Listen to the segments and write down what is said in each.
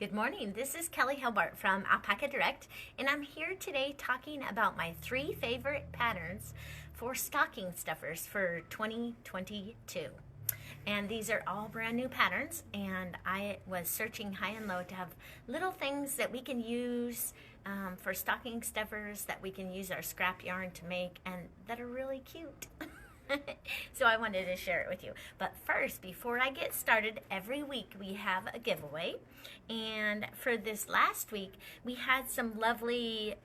Good morning. This is Kelley Hobart from Alpaca Direct, and I'm here today talking about my 3 favorite patterns for stocking stuffers for 2022. And these are all brand new patterns, and I was searching high and low to have little things that we can use for stocking stuffers that we can use our scrap yarn to make and that are really cute. So I wanted to share it with you. But first, before I get started, every week we have a giveaway. And for this last week, we had some lovely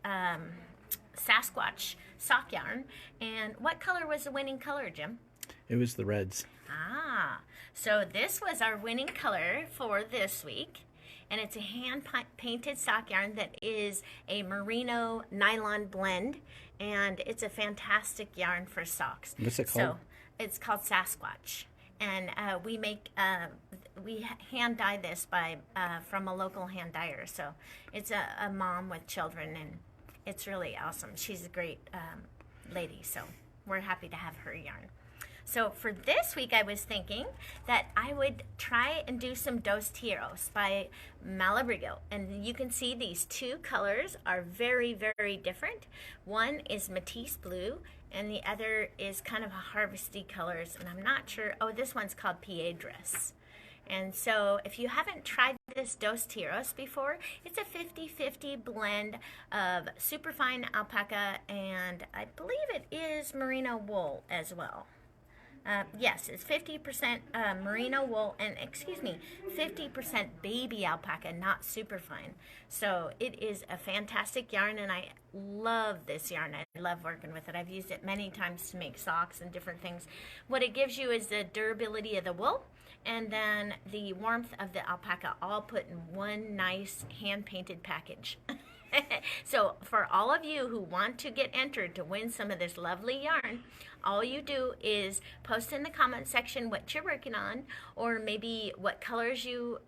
Sasquatch sock yarn. And what color was the winning color, Jim? It was the reds. So this was our winning color for this week. And it's a hand-painted sock yarn that is a merino nylon blend, and it's a fantastic yarn for socks. What's it called? So it's called Sasquatch, and we hand dye this by from a local hand dyer. So it's a mom with children, and it's really awesome. She's a great lady, so we're happy to have her yarn. So for this week, I was thinking that I would try and do some Dos Tiros by Malabrigo. And you can see these 2 colors are very, very different. One is Matisse Blue, and the other is kind of a harvesty colors. And I'm not sure, this one's called Piedras. And so if you haven't tried this Dos Tiros before, it's a 50-50 blend of superfine alpaca, and I believe it is merino wool as well. Yes, it's 50% merino wool and, 50% baby alpaca, not superfine. So it is a fantastic yarn, and I love this yarn. I love working with it. I've used it many times to make socks and different things. What it gives you is the durability of the wool and then the warmth of the alpaca, all put in one nice hand-painted package. So for all of you who want to get entered to win some of this lovely yarn, all you do is post in the comment section what you're working on, or maybe what colors you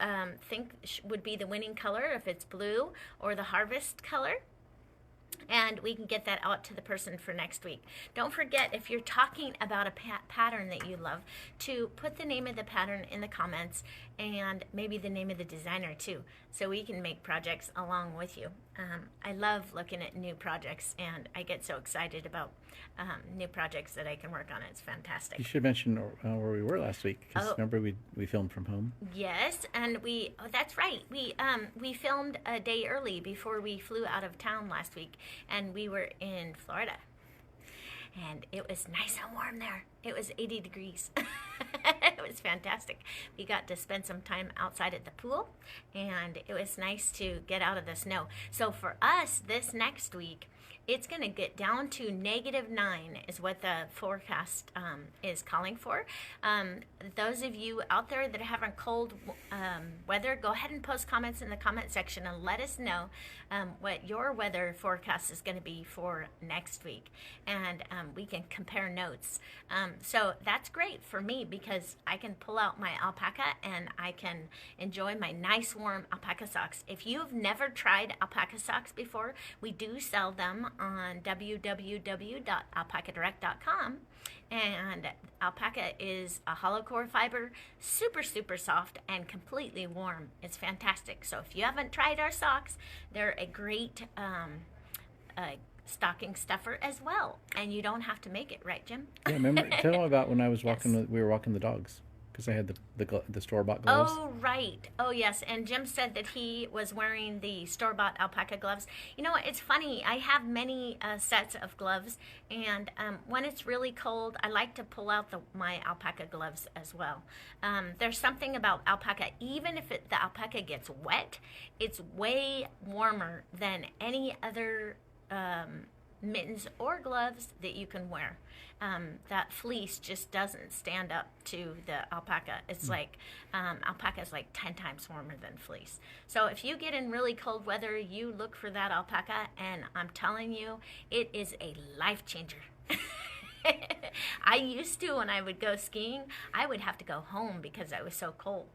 think would be the winning color, if it's blue or the harvest color. And we can get that out to the person for next week. Don't forget, if you're talking about a pattern that you love, to put the name of the pattern in the comments and maybe the name of the designer too, so we can make projects along with you. I love looking at new projects, and I get so excited about new projects that I can work on. It's fantastic. You should mention where we were last week, because remember we filmed from home? Yes, and that's right. We filmed a day early before we flew out of town last week, and we were in Florida. And it was nice and warm there. It was 80 degrees. It was fantastic. We got to spend some time outside at the pool, and it was nice to get out of the snow. So for us, this next week, it's going to get down to -9 is what the forecast is calling for. Those of you out there that are having cold weather, go ahead and post comments in the comment section and let us know what your weather forecast is going to be for next week. And we can compare notes. So that's great for me, because I can pull out my alpaca and I can enjoy my nice warm alpaca socks. If you've never tried alpaca socks before, we do sell them on www.alpacadirect.com, and alpaca is a hollow core fiber, super soft and completely warm. It's fantastic. So if you haven't tried our socks, they're a great stocking stuffer as well, and you don't have to make it, right, Jim? Yeah, remember, tell them about when I was walking. Yes. We were walking the dogs, because I had the store-bought gloves. Oh, right. Oh, yes. And Jim said that he was wearing the store-bought alpaca gloves. You know, it's funny. I have many sets of gloves, and when it's really cold, I like to pull out my alpaca gloves as well. There's something about alpaca. Even if the alpaca gets wet, it's way warmer than any other mittens or gloves that you can wear. That fleece just doesn't stand up to the alpaca. It's like alpaca is like 10 times warmer than fleece. So if you get in really cold weather, you look for that alpaca, and I'm telling you, it is a life changer. I used to, when I would go skiing, I would have to go home because I was so cold.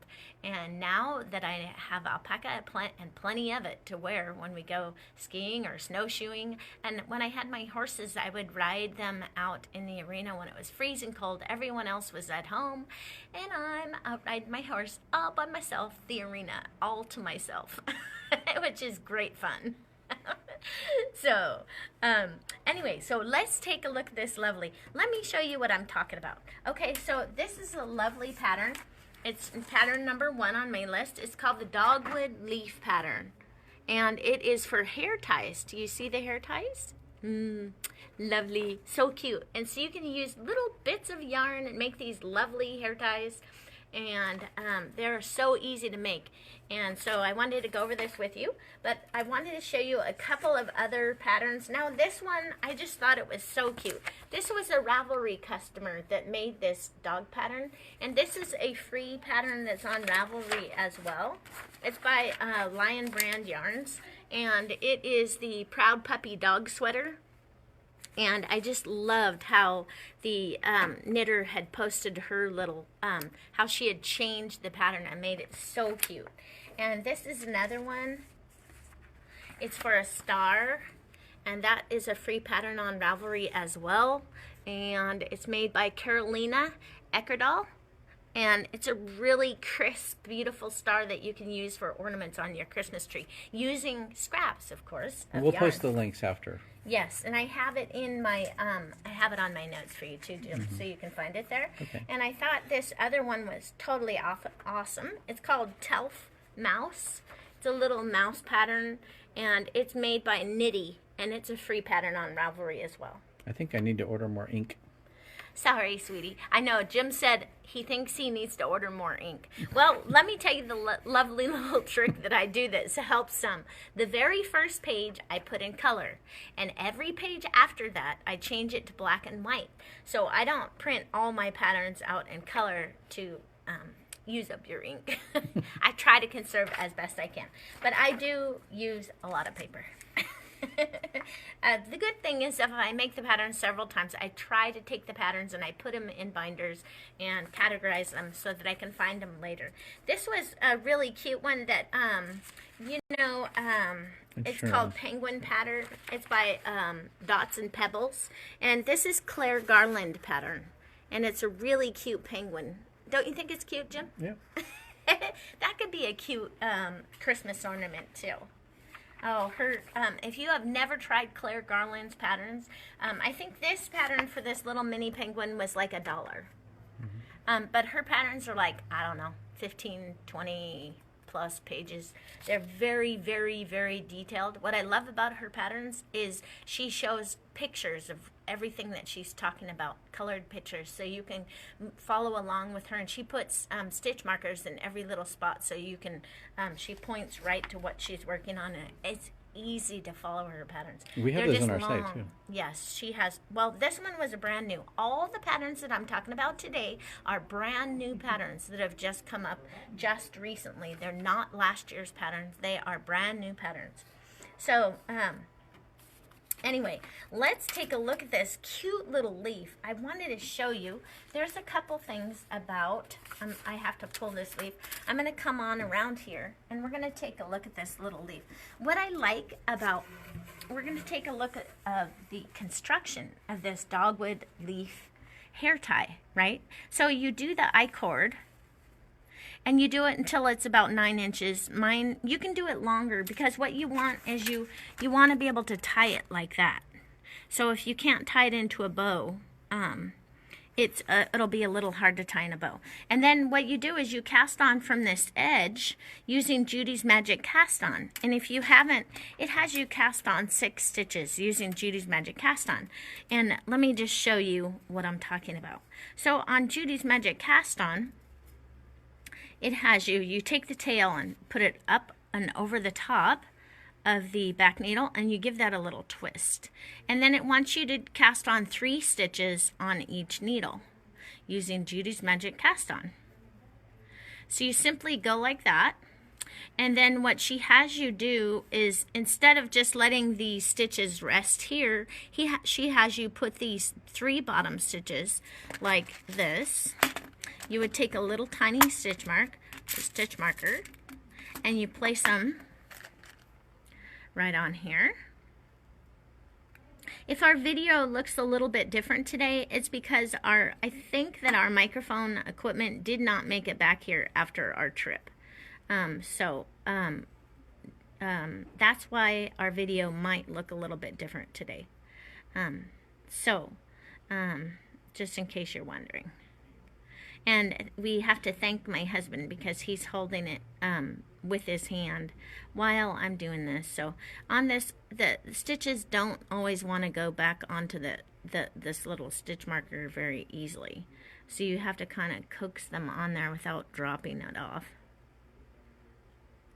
And now that I have alpaca and plenty of it to wear when we go skiing or snowshoeing, and when I had my horses, I would ride them out in the arena when it was freezing cold. Everyone else was at home, and I'm out riding my horse all by myself, the arena, all to myself, which is great fun. So, anyway, so let's take a look at this lovely. Let me show you what I'm talking about. Okay, so this is a lovely pattern. It's pattern number 1 on my list. It's called the Dogwood Leaf Pattern. And it is for hair ties. Do you see the hair ties? Lovely. So cute. And so you can use little bits of yarn and make these lovely hair ties. And they're so easy to make. And so I wanted to go over this with you, but I wanted to show you a couple of other patterns. Now this one, I just thought it was so cute. This was a Ravelry customer that made this dog pattern, and this is a free pattern that's on Ravelry as well. It's by Lion Brand Yarns, and it is the Proud Puppy Dog Sweater. And I just loved how the knitter had posted her little, how she had changed the pattern and made it so cute. And this is another one. It's for a star, and that is a free pattern on Ravelry as well. And it's made by Carolina Eckerdall. And it's a really crisp, beautiful star that you can use for ornaments on your Christmas tree, using scraps, of course. We'll post the links after. Yes, and I have it in my, I have it on my notes for you too, Jim, so you can find it there. Okay. And I thought this other one was totally awesome. It's called Telf Mouse. It's a little mouse pattern, and it's made by Knitty, and it's a free pattern on Ravelry as well. I think I need to order more ink. Sorry, sweetie. I know, Jim said he thinks he needs to order more ink. Well, let me tell you the lovely little trick that I do that helps some. The very first page I put in color, and every page after that I change it to black and white. So I don't print all my patterns out in color to use up your ink. I try to conserve as best I can, but I do use a lot of paper. The good thing is if I make the patterns several times, I try to take the patterns and I put them in binders and categorize them so that I can find them later. This was a really cute one that, it's called Penguin Pattern. It's by Dots and Pebbles. And this is Claire Garland pattern. And it's a really cute penguin. Don't you think it's cute, Jim? Yeah. That could be a cute Christmas ornament, too. Oh, if you have never tried Claire Garland's patterns, I think this pattern for this little mini penguin was like $1. Mm-hmm. But her patterns are like, I don't know, 15, 20 plus pages. They're very, very, very detailed. What I love about her patterns is she shows pictures of everything that she's talking about, colored pictures, so you can follow along with her. And she puts stitch markers in every little spot, so you can, she points right to what she's working on, and it's easy to follow her patterns. We have those on our site too. Yes, she has. Well, this one was a brand new. All the patterns that I'm talking about today are brand new patterns that have just come up just recently. They're not last year's patterns. They are brand new patterns. So, anyway, let's take a look at this cute little leaf. I wanted to show you. There's a couple things about, I have to pull this leaf. I'm going to come on around here, and we're going to take a look at this little leaf. What I like about, we're going to take a look at the construction of this dogwood leaf hair tie, right? So you do the I-cord, and you do it until it's about 9 inches. Mine, you can do it longer, because what you want is you want to be able to tie it like that. So if you can't tie it into a bow, it'll be a little hard to tie in a bow. And then what you do is you cast on from this edge using Judy's Magic Cast On. And if you haven't, it has you cast on 6 stitches using Judy's Magic Cast On. And let me just show you what I'm talking about. So on Judy's Magic Cast On, it has you take the tail and put it up and over the top of the back needle, and you give that a little twist. And then it wants you to cast on 3 stitches on each needle using Judy's Magic Cast On. So you simply go like that, And then what she has you do is, instead of just letting the stitches rest here, she has you put these 3 bottom stitches like this. You would take a little tiny stitch marker, and you place them right on here. If our video looks a little bit different today, it's because I think that our microphone equipment did not make it back here after our trip. That's why our video might look a little bit different today. Just in case you're wondering. And we have to thank my husband because he's holding it with his hand while I'm doing this. So on this, the stitches don't always want to go back onto this little stitch marker very easily. So you have to kind of coax them on there without dropping it off.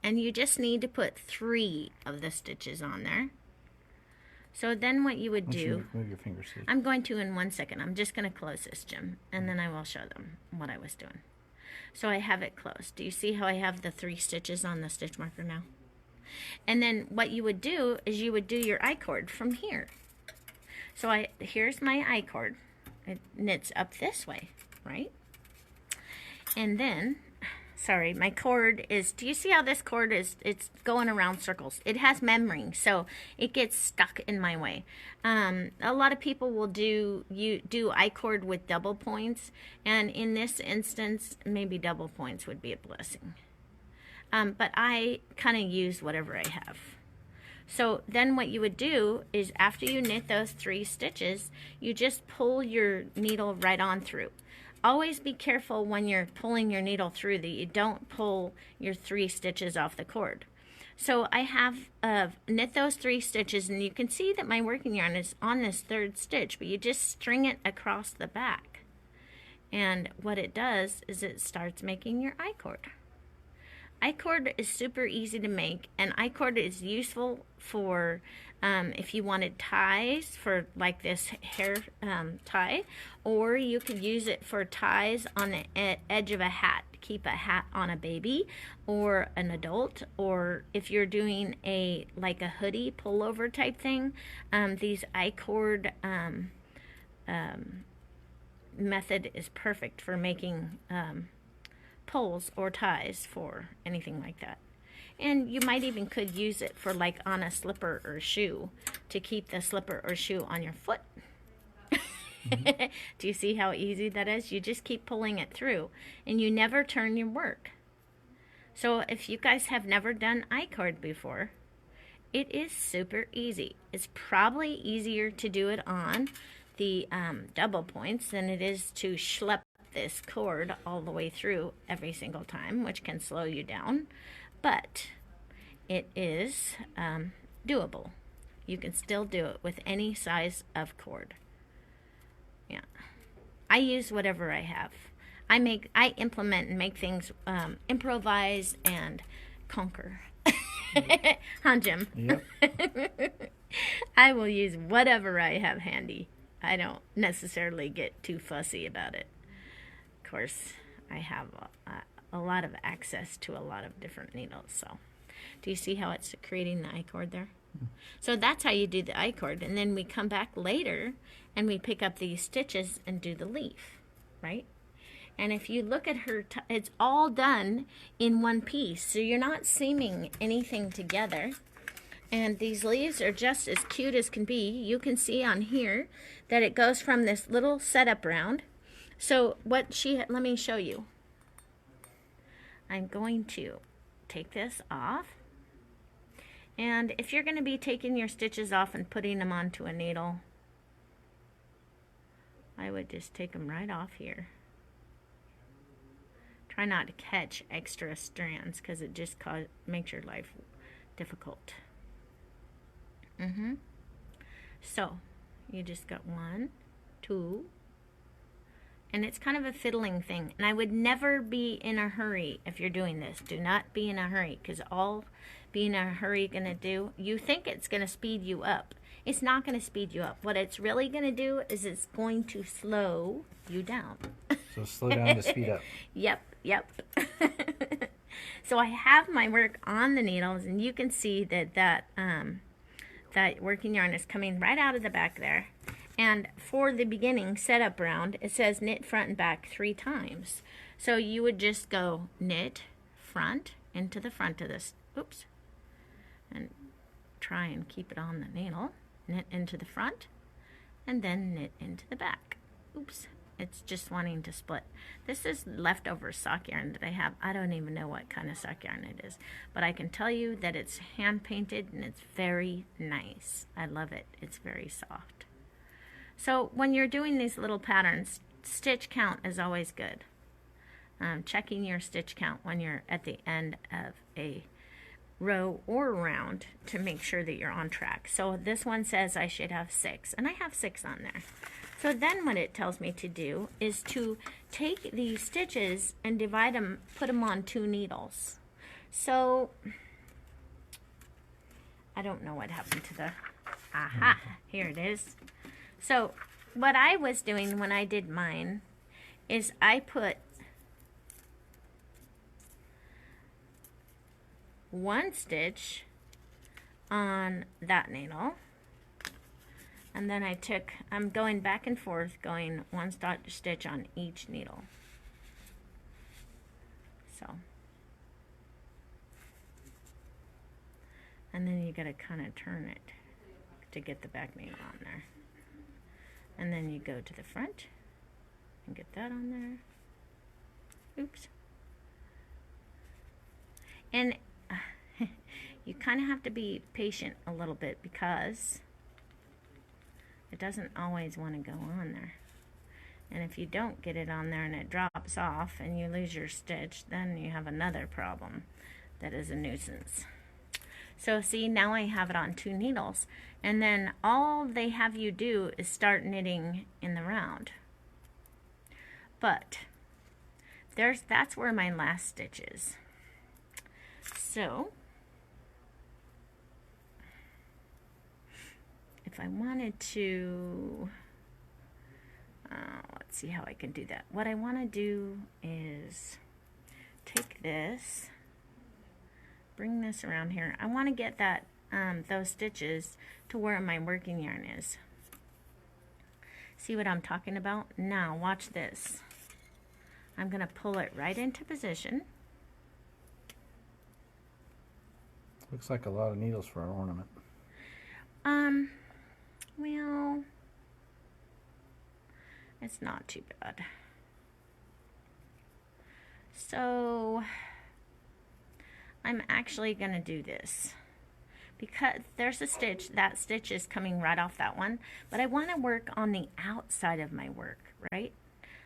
And you just need to put 3 of the stitches on there. So then what you would do, move your fingers, please. I'm going to in 1 second. I'm just going to close this, Jim, and then I will show them what I was doing. So I have it closed. Do you see how I have the 3 stitches on the stitch marker now? And then what you would do is you would do your I-cord from here. So here's my I-cord. It knits up this way, right? And then, sorry, my cord is, do you see how this cord is, it's going around circles. It has memory, so it gets stuck in my way. A lot of people will do I-cord with double points, and in this instance, maybe double points would be a blessing. But I kind of use whatever I have. So then what you would do is, after you knit those 3 stitches, you just pull your needle right on through. Always be careful when you're pulling your needle through that you don't pull your 3 stitches off the cord. So I have knit those 3 stitches, and you can see that my working yarn is on this 3rd stitch, but you just string it across the back. And what it does is it starts making your I-cord. I-cord is super easy to make, and I-cord is useful for if you wanted ties for like this hair tie, or you could use it for ties on the edge of a hat, keep a hat on a baby or an adult, or if you're doing like a hoodie pullover type thing, these I-cord method is perfect for making pulls or ties for anything like that. And you might even could use it for like on a slipper or shoe to keep the slipper or shoe on your foot. Mm-hmm. Do you see how easy that is? You just keep pulling it through and you never turn your work. So if you guys have never done I-cord before, it is super easy. It's probably easier to do it on the double points than it is to schlep this cord all the way through every single time, which can slow you down. But it is doable. You can still do it with any size of cord. Yeah, I use whatever I have. I implement and make things, improvise and conquer. Huh, Jim? Yep. I will use whatever I have handy. I don't necessarily get too fussy about it. Of course, I have a lot of access to a lot of different needles. So do you see how it's creating the I-cord there? So that's how you do the I-cord, and then we come back later and we pick up these stitches and do the leaf, right? And if you look at her, it's all done in one piece, so you're not seaming anything together. And these leaves are just as cute as can be. You can see on here that it goes from this little setup round. So let me show you. I'm going to take this off. And if you're going to be taking your stitches off and putting them onto a needle, I would just take them right off here. Try not to catch extra strands because it just makes your life difficult. So you just got 1, 2, and it's kind of a fiddling thing. And I would never be in a hurry if you're doing this. Do not be in a hurry, because all being in a hurry going to do, you think it's going to speed you up. It's not going to speed you up. What it's really going to do is it's going to slow you down. So slow down to speed up. Yep. So I have my work on the needles, and you can see that working yarn is coming right out of the back there. And for the beginning setup round, it says knit front and back 3 times. So you would just go knit front into the front of this, oops, and try and keep it on the needle, knit into the front, and then knit into the back. Oops, it's just wanting to split. This is leftover sock yarn that I have. I don't even know what kind of sock yarn it is, but I can tell you that it's hand painted and it's very nice. I love it. It's very soft. So when you're doing these little patterns, stitch count is always good. Checking your stitch count when you're at the end of a row or round to make sure that you're on track. So this one says I should have 6, and I have 6 on there. So then what it tells me to do is to take these stitches and divide them, put them on 2 needles. So I don't know what happened to the, aha, here it is. So what I was doing when I did mine is I put 1 stitch on that needle, and then I'm going back and forth, going 1 stitch on each needle. So, and then you gotta kind of turn it to get the back needle on there. And then you go to the front and get that on there. Oops. And you kind of have to be patient a little bit because it doesn't always want to go on there. And if you don't get it on there and it drops off and you lose your stitch, then you have another problem that is a nuisance. So see, now I have it on 2 needles, and then all they have you do is start knitting in the round. But that's where my last stitch is. So if I wanted to, let's see how I can do that. What I want to do is take this, bring this around here. I want to get that those stitches to where my working yarn is. See what I'm talking about? Now watch this. I'm going to pull it right into position. Looks like a lot of needles for an ornament. Well, it's not too bad. So I'm actually going to do this because there's a stitch, that stitch is coming right off that one, but I want to work on the outside of my work, right?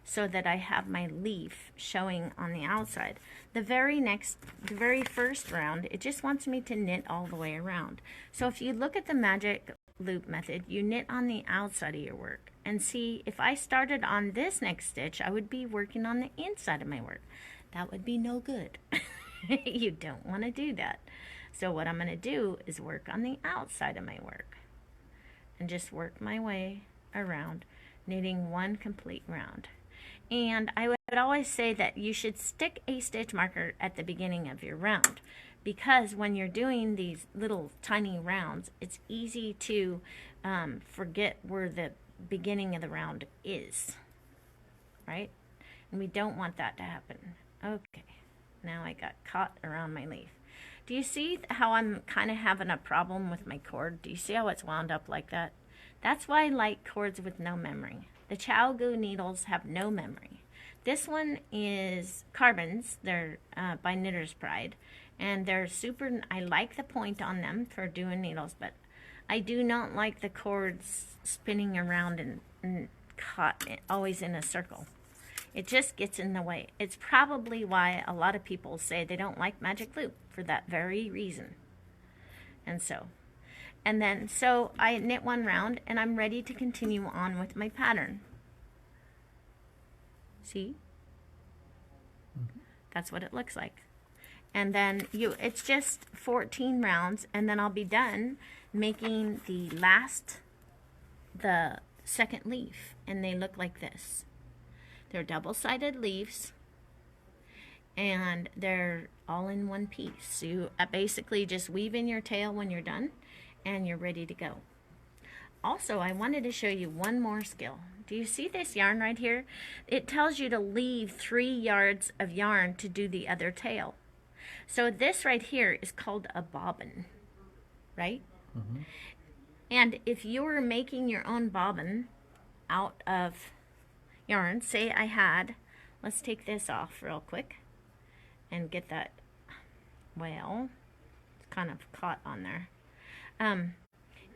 So that I have my leaf showing on the outside. The very first round, it just wants me to knit all the way around. So if you look at the magic loop method, you knit on the outside of your work. And see, if I started on this next stitch, I would be working on the inside of my work. That would be no good. You don't want to do that. So what I'm going to do is work on the outside of my work and just work my way around, knitting 1 complete round. And I would always say that you should stick a stitch marker at the beginning of your round, because when you're doing these little tiny rounds, it's easy to forget where the beginning of the round is, right? And we don't want that to happen. Okay, now I got caught around my leaf. Do you see how I'm kind of having a problem with my cord? Do you see how it's wound up like that? That's why I like cords with no memory. The Chow-Goo needles have no memory. This one is carbons. They're by Knitter's Pride. And they're super, I like the point on them for doing needles, but I do not like the cords spinning around and caught always in a circle. It just gets in the way. It's probably why a lot of people say they don't like magic loop, for that very reason. And so I knit 1 round and I'm ready to continue on with my pattern. See? That's what it looks like. And then it's just 14 rounds, and then I'll be done making the second leaf, and they look like this. They're double-sided leaves, and they're all in one piece. So you basically just weave in your tail when you're done, and you're ready to go. Also, I wanted to show you one more skill. Do you see this yarn right here? It tells you to leave 3 yards of yarn to do the other tail. So this right here is called a bobbin, right? Mm-hmm. And if you were making your own bobbin out of yarn, say I had, let's take this off real quick and get that, well, it's kind of caught on there.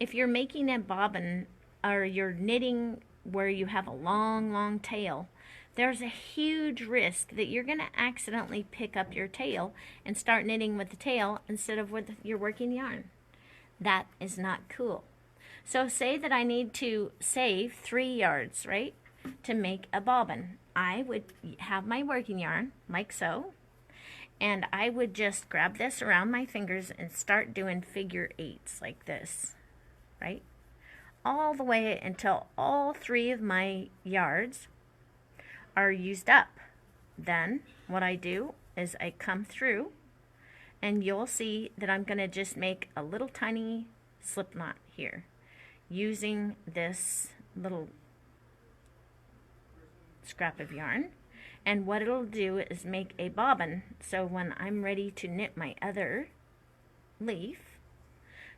If you're making a bobbin or you're knitting where you have a long tail, there's a huge risk that you're going to accidentally pick up your tail and start knitting with the tail instead of with your working yarn. That is not cool. So say that I need to save 3 yards, right, to make a bobbin. I would have my working yarn like so, and I would just grab this around my fingers and start doing figure 8s like this, right? All the way until all 3 of my yards are used up. Then what I do is I come through, and you'll see that I'm going to just make a little tiny slip knot here using this little scrap of yarn. And what it'll do is make a bobbin. So when I'm ready to knit my other leaf,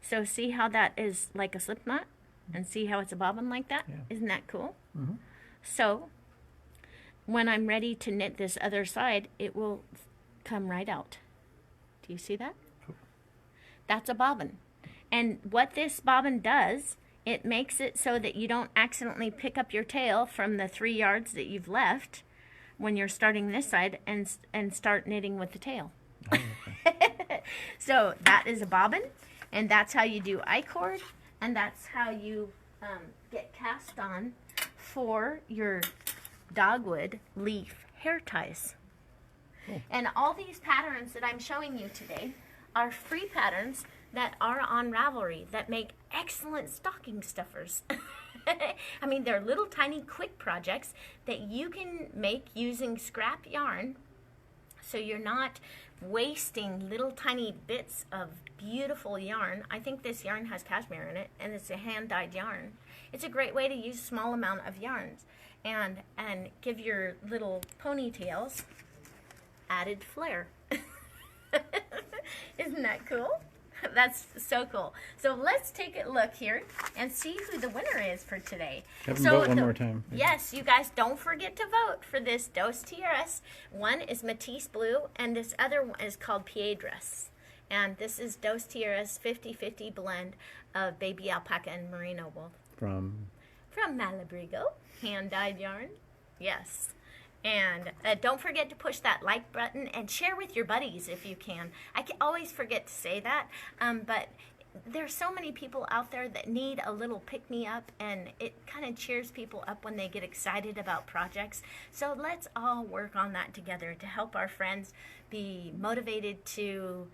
so see how that is like a slip knot? And see how it's a bobbin like that? Yeah. Isn't that cool? Mm-hmm. So when I'm ready to knit this other side, it will come right out. Do you see that? Cool. That's a bobbin. And what this bobbin does, it makes it so that you don't accidentally pick up your tail from the 3 yards that you've left when you're starting this side and start knitting with the tail. Oh, okay. So that is a bobbin, and that's how you do I-cord, and that's how you get cast on for your dogwood leaf hair ties. Cool. And all these patterns that I'm showing you today are free patterns that are on Ravelry that make excellent stocking stuffers. I mean, they're little tiny quick projects that you can make using scrap yarn, so you're not wasting little tiny bits of beautiful yarn. I think this yarn has cashmere in it, and it's a hand-dyed yarn. It's a great way to use a small amount of yarns and give your little ponytails added flair. Isn't that cool? That's so cool. So let's take a look here and see who the winner is for today. Have them vote one more time. Yes, you guys don't forget to vote for this Dos Tiaras. One is Matisse Blue, and this other one is called Piedras. And this is Dos Tiaras 50-50 blend of baby alpaca and merino wool. From Malabrigo, hand-dyed yarn. Yes. And don't forget to push that like button and share with your buddies if you can. I can always forget to say that, but there's so many people out there that need a little pick-me-up, and it kind of cheers people up when they get excited about projects. So let's all work on that together to help our friends be motivated to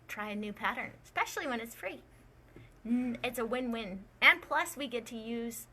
try a new pattern, especially when it's free. It's a win-win. And plus, we get to use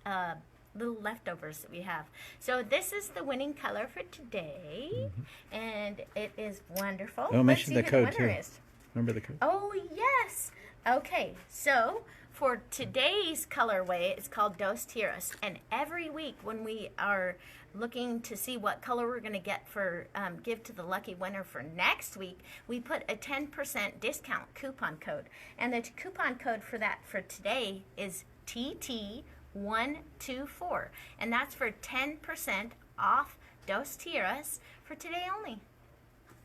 little leftovers that we have. So this is the winning color for today, and it is wonderful. Oh, mention the code too. Is. Remember the code? Oh, yes. Okay, so for today's colorway, it's called Dos Tiaras, and every week when we are looking to see what color we're going to get for give to the lucky winner for next week, we put a 10% discount coupon code, and the coupon code for that for today is TT124, and that's for 10% off Dos Tiaras for today only.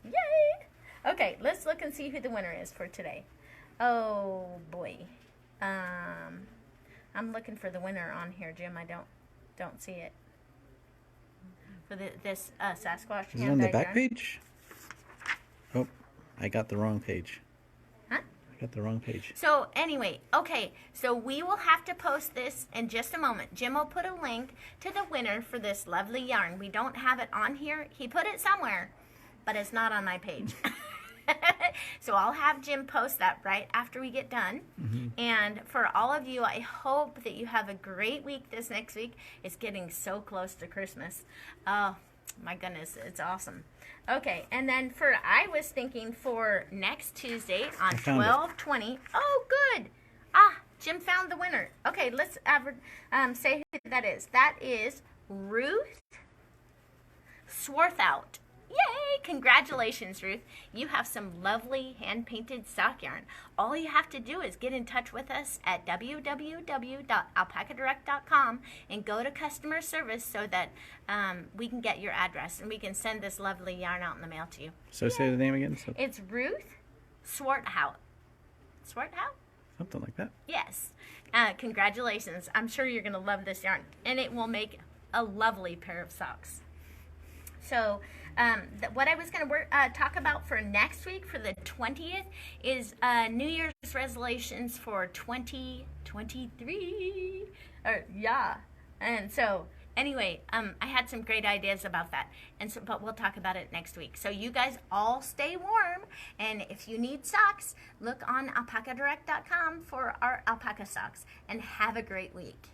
Yay! Okay, let's look and see who the winner is for today. Oh boy, I'm looking for the winner on here, Jim. I don't see it for this Sasquatch. Is it on the back page? Oh, I got the wrong page. Huh? I got the wrong page. So anyway, okay, so we will have to post this in just a moment. Jim will put a link to the winner for this lovely yarn. We don't have it on here. He put it somewhere, but it's not on my page. So I'll have Jim post that right after we get done. And for all of you, I hope that you have a great week this next week. It's getting so close to Christmas. My goodness, it's awesome. Okay, and then I was thinking for next Tuesday on 12/20. Oh, good. Jim found the winner. Okay, let's say who that is. That is Ruth Swarthout. Yay! Congratulations, Ruth. You have some lovely hand-painted sock yarn. All you have to do is get in touch with us at www.alpacadirect.com and go to customer service so that we can get your address and we can send this lovely yarn out in the mail to you. So Yay. Say the name again. It's Ruth Swarthout. Swarthout? Something like that. Yes. Congratulations. I'm sure you're going to love this yarn, and it will make a lovely pair of socks. So what I was going to talk about for next week, for the 20th, is New Year's resolutions for 2023. And so anyway, I had some great ideas about that, but we'll talk about it next week. So you guys all stay warm, and if you need socks, look on alpacadirect.com for our alpaca socks, and have a great week.